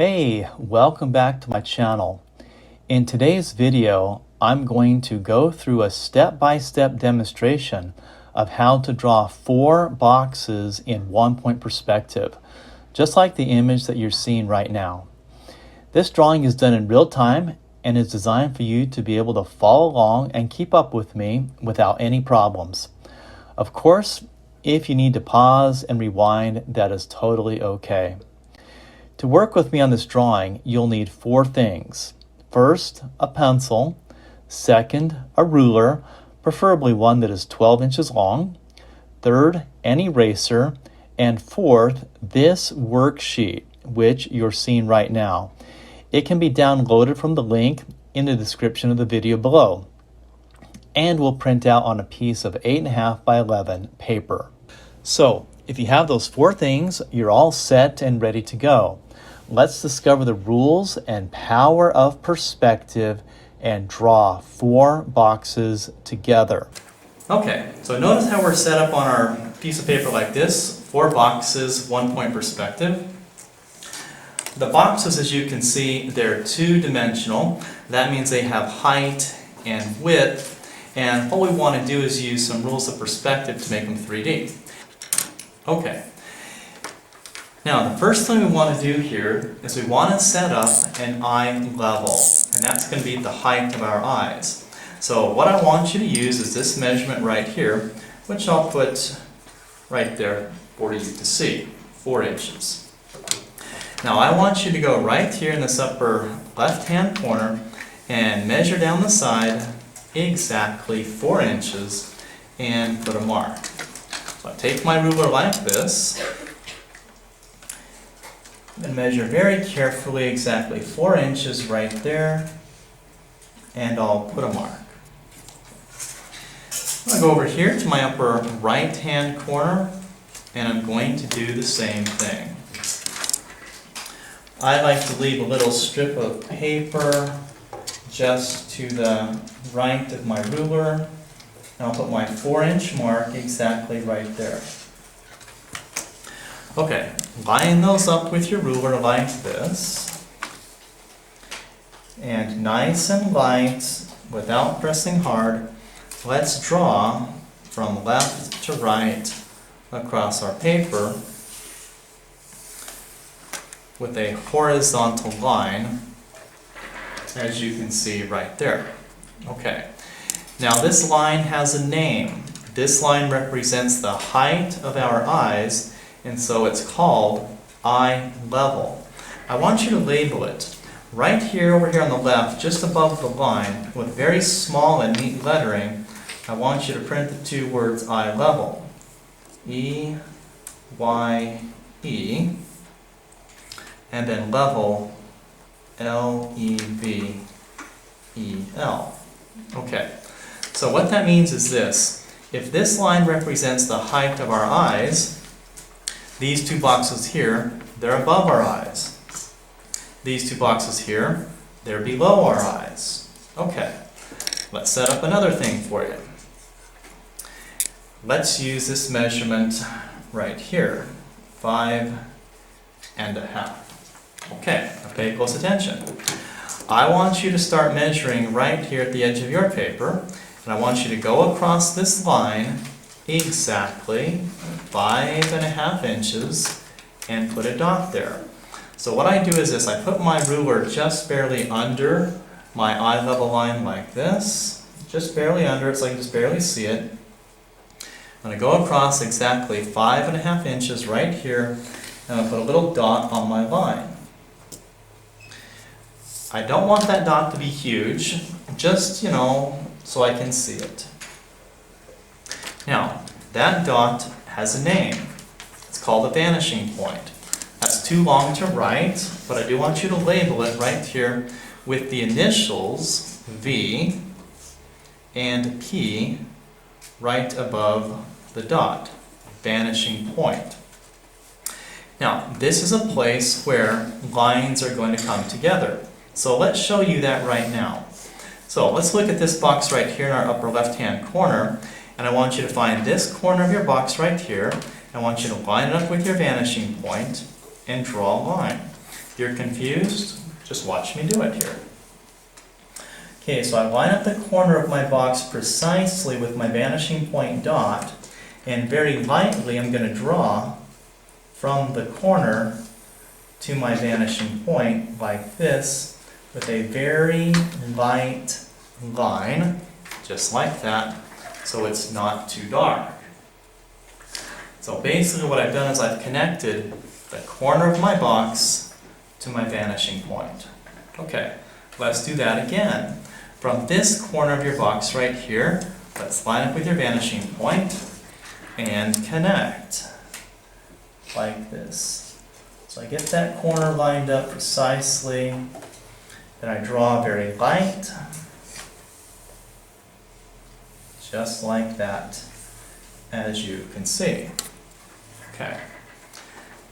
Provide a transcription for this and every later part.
Hey, welcome back to my channel. In today's video, I'm going to go through a step-by-step demonstration of how to draw 4 boxes in 1-point perspective, just like the image that you're seeing right now. This drawing is done in real time and is designed for you to be able to follow along and keep up with me without any problems. Of course, if you need to pause and rewind, that is totally okay. To work with me on this drawing, you'll need 4 things. First, a pencil. Second, a ruler, preferably one that is 12 inches long. Third, an eraser. And fourth, this worksheet, which you're seeing right now. It can be downloaded from the link in the description of the video below, and will print out on a piece of 8.5 by 11 paper. So, if you have those 4 things, you're all set and ready to go. Let's discover the rules and power of perspective and draw 4 boxes together. Okay, so notice how we're set up on our piece of paper like this. 4 boxes, 1-point perspective. The boxes, as you can see, they're 2-dimensional. That means they have height and width. And what we want to do is use some rules of perspective to make them 3D. Okay. Now, the first thing we want to do here is we want to set up an eye level, and that's going to be the height of our eyes. So what I want you to use is this measurement right here, which I'll put right there for you to see, 4 inches. Now I want you to go right here in this upper left-hand corner and measure down the side exactly 4 inches and put a mark. So I take my ruler like this and measure very carefully exactly 4 inches right there, and I'll put a mark. I'm going to go over here to my upper right hand corner and I'm going to do the same thing. I like to leave a little strip of paper just to the right of my ruler, and I'll put my 4-inch mark exactly right there. Okay, line those up with your ruler like this, and nice and light, without pressing hard, let's draw from left to right across our paper with a horizontal line, as you can see right there. Okay, now this line has a name. This line represents the height of our eyes, and so it's called eye level. I want you to label it right here, over here on the left, just above the line, with very small and neat lettering. I want you to print the 2 words eye level. E-Y-E, and then level, L-E-V-E-L. Okay, so what that means is this. If this line represents the height of our eyes, these 2 boxes here, they're above our eyes. These 2 boxes here, they're below our eyes. Okay, let's set up another thing for you. Let's use this measurement right here, 5.5. Okay, now pay close attention. I want you to start measuring right here at the edge of your paper, and I want you to go across this line exactly 5.5 inches and put a dot there. So what I do is this, I put my ruler just barely under my eye level line like this, just barely under it so I can just barely see it. I'm going to go across exactly 5.5 inches right here, and I'll put a little dot on my line. I don't want that dot to be huge, just, so I can see it. Now, that dot has a name. It's called a vanishing point. That's too long to write, but I do want you to label it right here with the initials V and P right above the dot. Vanishing point. Now, this is a place where lines are going to come together. So let's show you that right now. So let's look at this box right here in our upper left-hand corner, and I want you to find this corner of your box right here. I want you to line it up with your vanishing point and draw a line. If you're confused, just watch me do it here. Okay, so I line up the corner of my box precisely with my vanishing point dot, and very lightly I'm going to draw from the corner to my vanishing point like this with a very light line, just like that, so it's not too dark. So basically what I've done is I've connected the corner of my box to my vanishing point. Okay, let's do that again. From this corner of your box right here, let's line up with your vanishing point and connect like this. So I get that corner lined up precisely, then I draw very light, just like that, as you can see. Okay,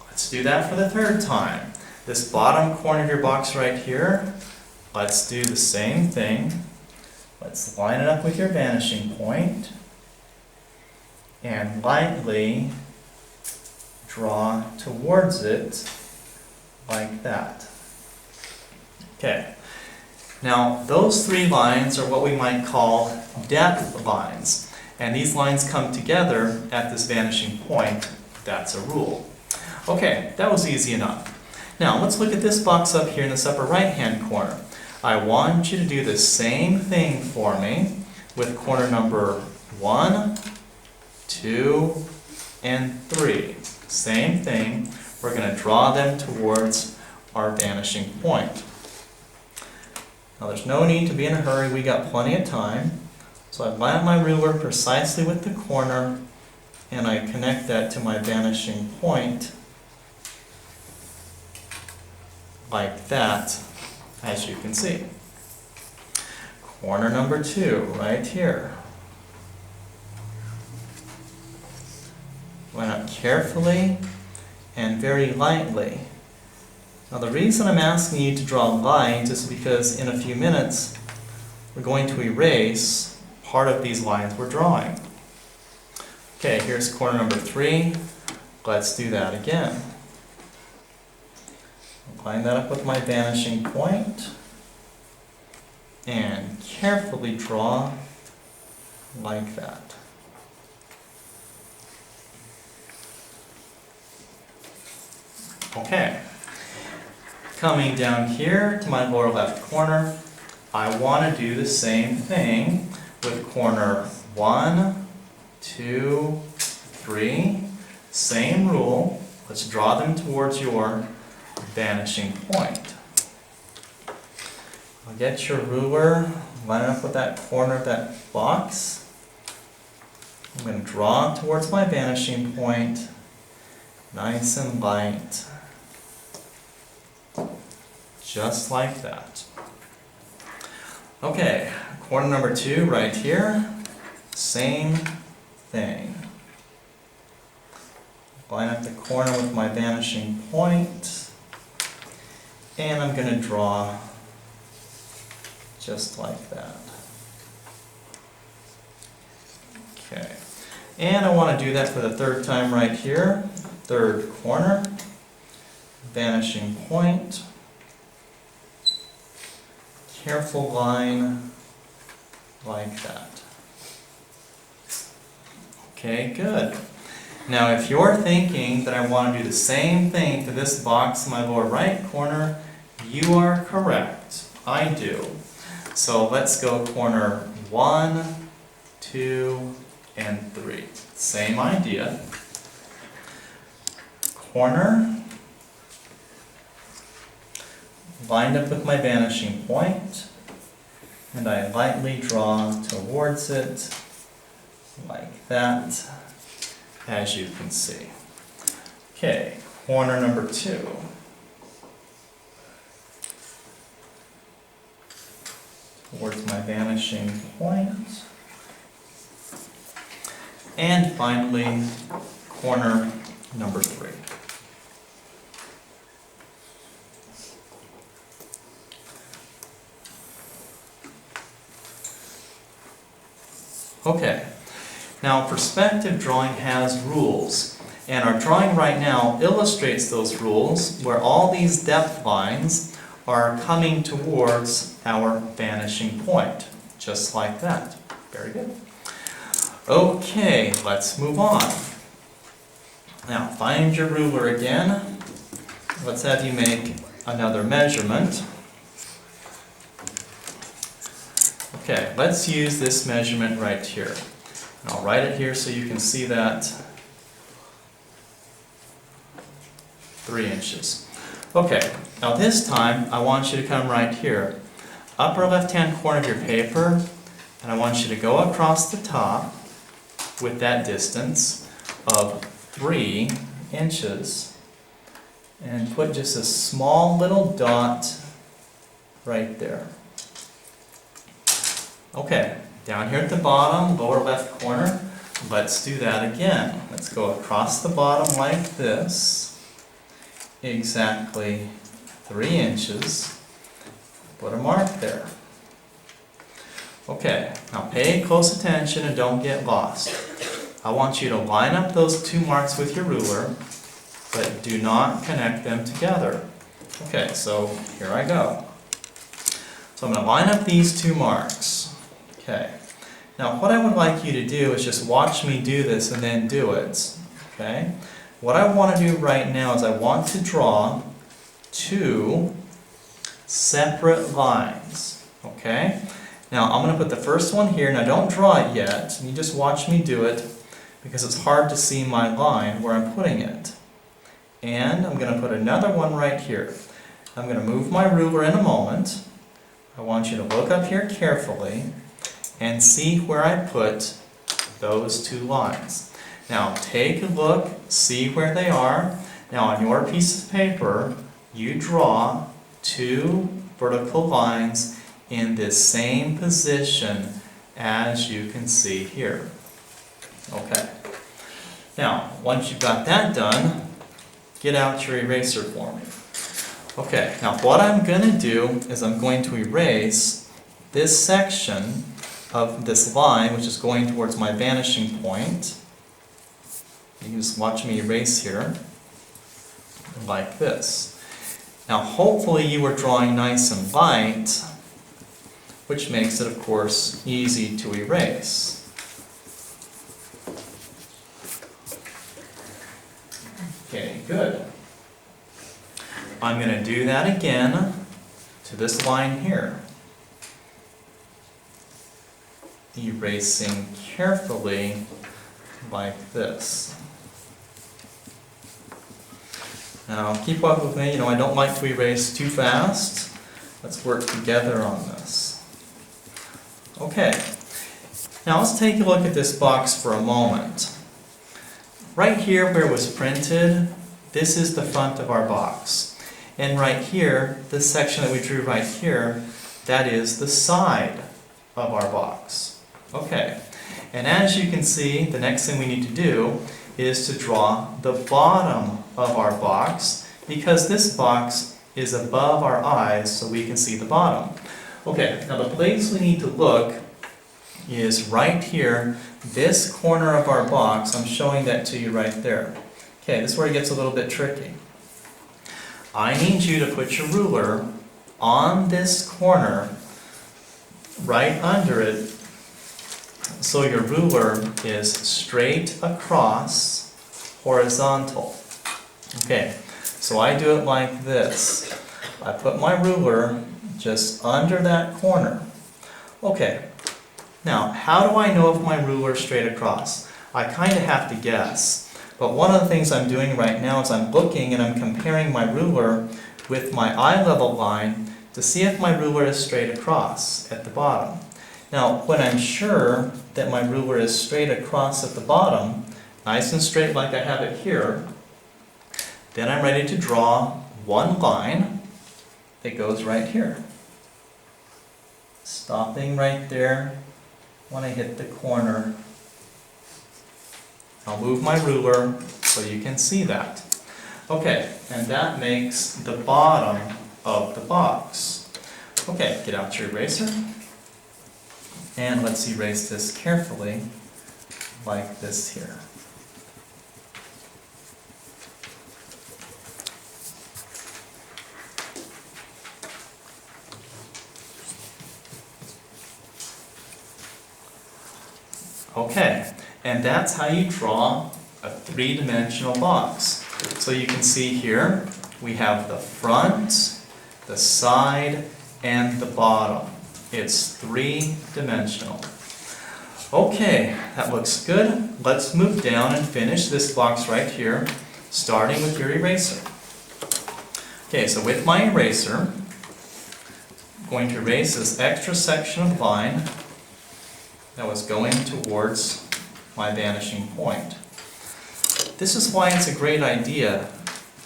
let's do that for the third time. This bottom corner of your box right here, let's do the same thing. Let's line it up with your vanishing point and lightly draw towards it like that. Okay, now those three lines are what we might call depth lines, and these lines come together at this vanishing point. That's a rule. Okay, that was easy enough. Now let's look at this box up here in this upper right hand corner. I want you to do the same thing for me with corner number 1, 2, and 3. Same thing. We're going to draw them towards our vanishing point. Now there's no need to be in a hurry. We got plenty of time. So I line up my ruler precisely with the corner and I connect that to my vanishing point like that, as you can see. Corner number 2, right here. Line up carefully and very lightly. Now the reason I'm asking you to draw lines is because in a few minutes we're going to erase part of these lines we're drawing. Okay, here's corner number 3. Let's do that again. Line that up with my vanishing point and carefully draw like that. Okay, coming down here to my lower left corner, I want to do the same thing with corner 1, 2, 3. Same rule. Let's draw them towards your vanishing point. I'll get your ruler, line it up with that corner of that box. I'm going to draw towards my vanishing point, nice and light, just like that. Okay, corner number 2 right here, same thing. Line up the corner with my vanishing point, and I'm going to draw just like that. Okay, and I want to do that for the third time right here. Third corner, vanishing point, careful line like that. Okay, good. Now if you're thinking that I want to do the same thing to this box in my lower right corner, you are correct. I do. So let's go corner 1, 2, and 3. Same idea. Corner, lined up with my vanishing point, and I lightly draw towards it like that, as you can see. Okay, corner number 2. Towards my vanishing point. And finally, corner number 3. Okay, now perspective drawing has rules, And our drawing right now illustrates those rules where all these depth lines are coming towards our vanishing point, just like that. Very good. Okay, let's move on. Now, find your ruler again. Let's have you make another measurement. Okay, let's use this measurement right here. And I'll write it here so you can see that. 3 inches. Okay, now this time I want you to come right here, upper left-hand corner of your paper, and I want you to go across the top with that distance of 3 inches and put just a small little dot right there. Okay, down here at the bottom, lower left corner, let's do that again. Let's go across the bottom like this. Exactly 3 inches. Put a mark there. Okay, now pay close attention and don't get lost. I want you to line up those 2 marks with your ruler, but do not connect them together. Okay, so here I go. So I'm going to line up these 2 marks. Okay, now what I would like you to do is just watch me do this and then do it. Okay? What I want to do right now is I want to draw 2 separate lines. Okay? Now I'm going to put the first one here. Now don't draw it yet. You just watch me do it because it's hard to see my line where I'm putting it. And I'm going to put another one right here. I'm going to move my ruler in a moment. I want you to look up here carefully and see where I put those 2 lines. Now take a look, see where they are. Now on your piece of paper, you draw 2 vertical lines in this same position as you can see here. Okay. Now, once you've got that done, get out your eraser for me. Okay, now what I'm going to do is I'm going to erase this section of this line, which is going towards my vanishing point. You can just watch me erase here, like this. Now hopefully you were drawing nice and light, which makes it, of course, easy to erase. Okay, good. I'm going to do that again to this line here. Erasing carefully like this. Now keep up with me, I don't like to erase too fast. Let's work together on this. Okay, now let's take a look at this box for a moment. Right here where it was printed, this is the front of our box. And right here, this section that we drew right here, that is the side of our box. Okay, and as you can see, the next thing we need to do is to draw the bottom of our box, because this box is above our eyes so we can see the bottom. Okay, now the place we need to look is right here, this corner of our box. I'm showing that to you right there. Okay, this is where it gets a little bit tricky. I need you to put your ruler on this corner, right under it, so your ruler is straight across, horizontal. Okay, so I do it like this. I put my ruler just under that corner. Okay, now how do I know if my ruler is straight across? I kind of have to guess. But one of the things I'm doing right now is I'm looking and I'm comparing my ruler with my eye level line to see if my ruler is straight across at the bottom. Now, when I'm sure that my ruler is straight across at the bottom, nice and straight like I have it here, then I'm ready to draw one line that goes right here. Stopping right there when I hit the corner. I'll move my ruler so you can see that. Okay, and that makes the bottom of the box. Okay, get out your eraser. And let's erase this carefully, like this here. Okay, and that's how you draw a three-dimensional box. So you can see here, we have the front, the side, and the bottom. It's three-dimensional. Okay, that looks good. Let's move down and finish this box right here, starting with your eraser. Okay, so with my eraser, I'm going to erase this extra section of line that was going towards my vanishing point. This is why it's a great idea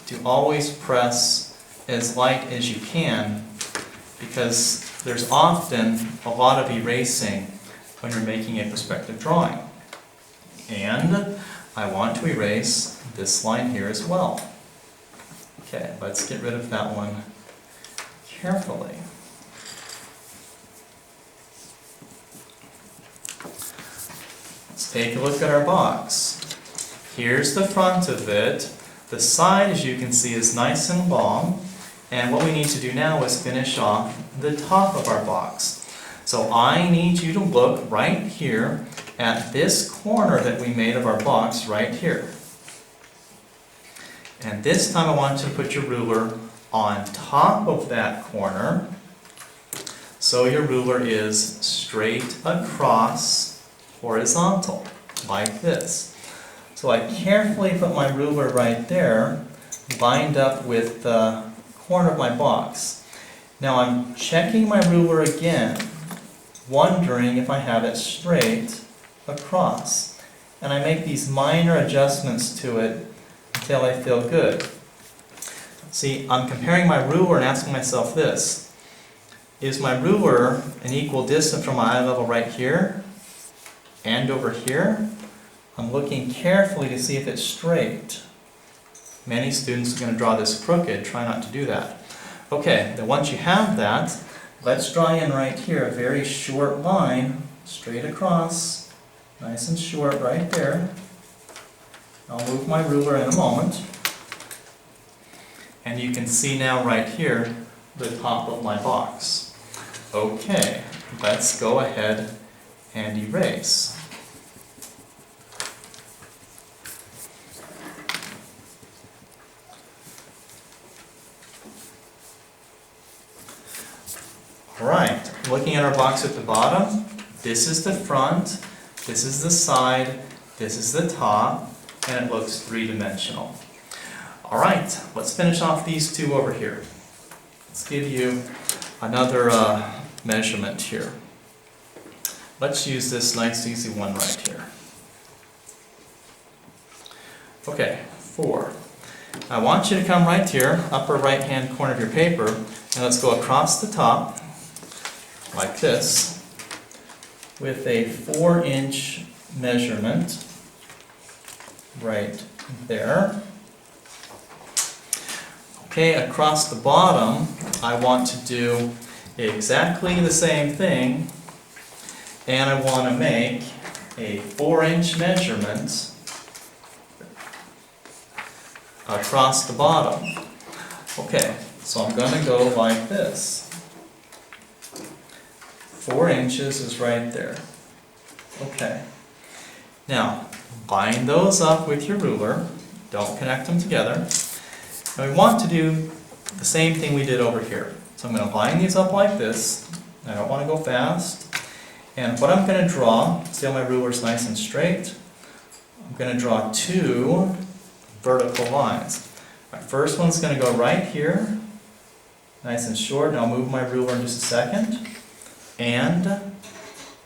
to always press as light as you can, because there's often a lot of erasing when you're making a perspective drawing. And I want to erase this line here as well. Okay, let's get rid of that one carefully. Let's take a look at our box. Here's the front of it. The side, as you can see, is nice and long. And what we need to do now is finish off the top of our box. So I need you to look right here at this corner that we made of our box right here. And this time I want you to put your ruler on top of that corner, so your ruler is straight across, horizontal, like this. So I carefully put my ruler right there, lined up with the corner of my box. Now I'm checking my ruler again, wondering if I have it straight across. And I make these minor adjustments to it until I feel good. See, I'm comparing my ruler and asking myself this: is my ruler an equal distance from my eye level right here and over here? I'm looking carefully to see if it's straight. Many students are going to draw this crooked. Try not to do that. Okay, then once you have that, let's draw in right here a very short line, straight across, nice and short right there. I'll move my ruler in a moment. And you can see now right here the top of my box. Okay, let's go ahead and erase. Alright, looking at our box at the bottom, this is the front, this is the side, this is the top, and it looks three-dimensional. Alright, let's finish off these two over here. Let's give you another measurement here. Let's use this nice easy one right here. Okay, 4. I want you to come right here, upper right hand corner of your paper, and let's go across the top like this with a 4-inch measurement right there. Okay, across the bottom, I want to do exactly the same thing, and I want to make a 4-inch measurement across the bottom. Okay, so I'm going to go like this. 4 inches is right there. Okay. Now, line those up with your ruler. Don't connect them together. And we want to do the same thing we did over here. So I'm going to line these up like this. I don't want to go fast. And what I'm going to draw, see how my ruler's nice and straight? I'm going to draw 2 vertical lines. My first one's going to go right here, nice and short, and I'll move my ruler in just a second. And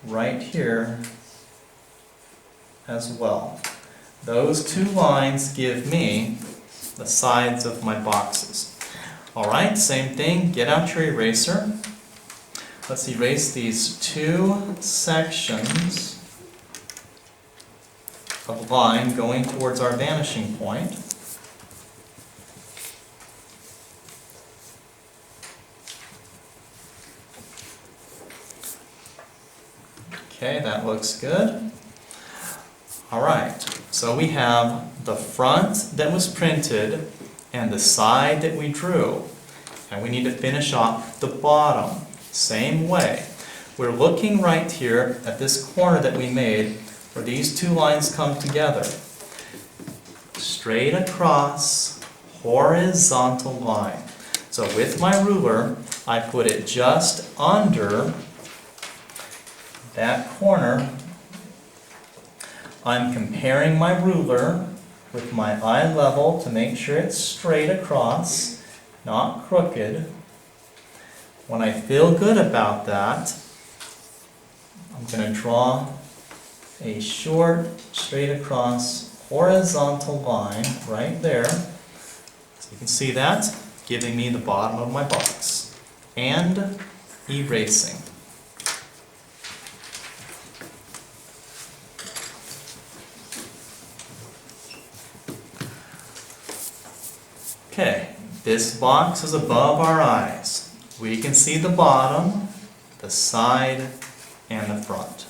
right here as well. Those 2 lines give me the sides of my boxes. Alright, same thing, get out your eraser. Let's erase these 2 sections of line going towards our vanishing point. Okay, that looks good. Alright, so we have the front that was printed and the side that we drew. And we need to finish off the bottom. Same way. We're looking right here at this corner that we made where these two lines come together. Straight across, horizontal line. So with my ruler, I put it just under that corner. I'm comparing my ruler with my eye level to make sure it's straight across, not crooked. When I feel good about that, I'm going to draw a short, straight across, horizontal line right there. So you can see that, giving me the bottom of my box. And erasing. Okay, this box is above our eyes. We can see the bottom, the side, and the front.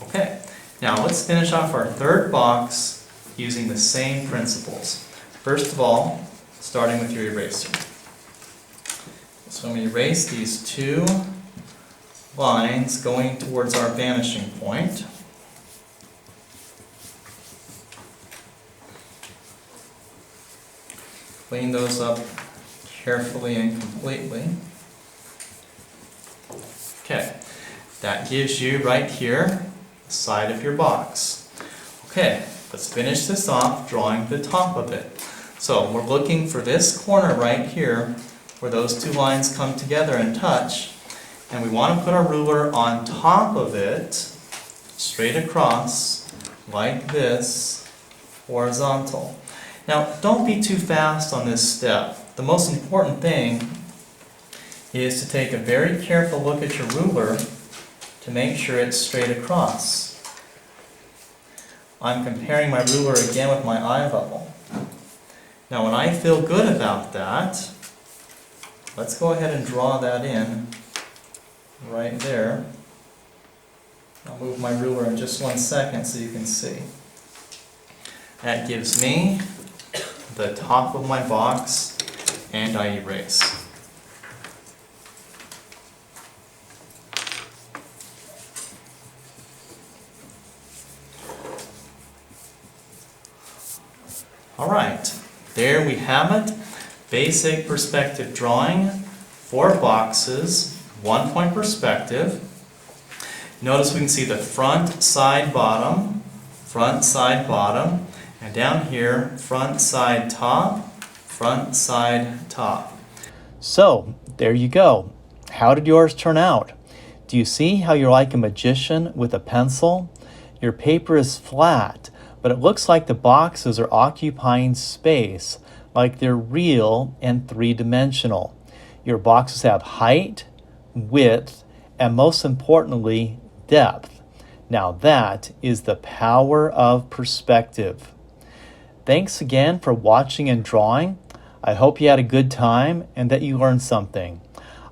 Okay, now let's finish off our third box using the same principles. First of all, starting with your eraser. So I'm going to erase these two lines going towards our vanishing point. Clean those up carefully and completely. Okay, that gives you right here the side of your box. Okay, let's finish this off drawing the top of it. So we're looking for this corner right here where those two lines come together and touch, and we want to put our ruler on top of it, straight across, like this, horizontal. Now, don't be too fast on this step. The most important thing is to take a very careful look at your ruler to make sure it's straight across. I'm comparing my ruler again with my eye level. Now, when I feel good about that, let's go ahead and draw that in right there. I'll move my ruler in just 1 second so you can see. That gives me the top of my box, and I erase. Alright, there we have it. Basic perspective drawing, 4 boxes, 1 point perspective. Notice we can see the front, side, bottom, and down here, front, side, top. So, there you go. How did yours turn out? Do you see how you're like a magician with a pencil? Your paper is flat, but it looks like the boxes are occupying space, like they're real and three-dimensional. Your boxes have height, width, and most importantly, depth. Now that is the power of perspective. Thanks again for watching and drawing. I hope you had a good time and that you learned something.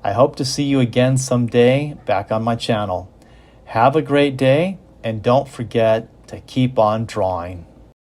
I hope to see you again someday back on my channel. Have a great day, and don't forget to keep on drawing.